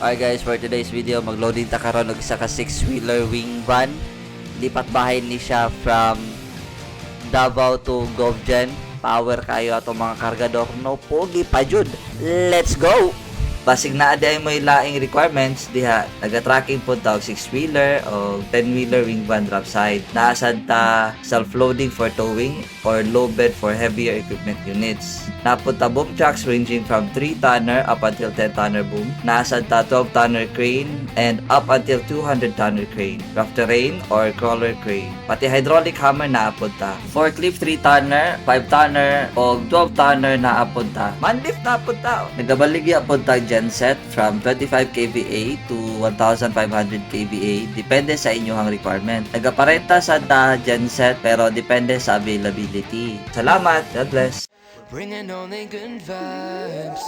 Alright guys, for today's video, mag-loading ta karon og isa ka 6-wheeler wing van. Lipat bahay ni siya from Davao to Govgen. Power kayo atong mga kargador. No pogi pa jud. Let's go! Basig na aday mo ilaing requirements diha. Naga-tracking po ta og 6-wheeler o 10-wheeler wing van drop side. Naasad ta self-loading for towing or low bed for heavier equipment units. Napod ta boom trucks ranging from 3-tonner up until 10-tonner boom. Naasad ta 12-tonner crane and up until 200-tonner crane. Rough terrain or crawler crane. Pati hydraulic hammer naapod ta. Forklift 3-tonner, 5-tonner o 12-tonner naapod ta. Manlift naapod ta. Nagabaligya pod ta genset from 25 kVA to 1500 kVA. Depende sa inyong requirement. Nagaparenta sa ta genset pero depende sa availability. Salamat. God bless. Bringing only good vibes.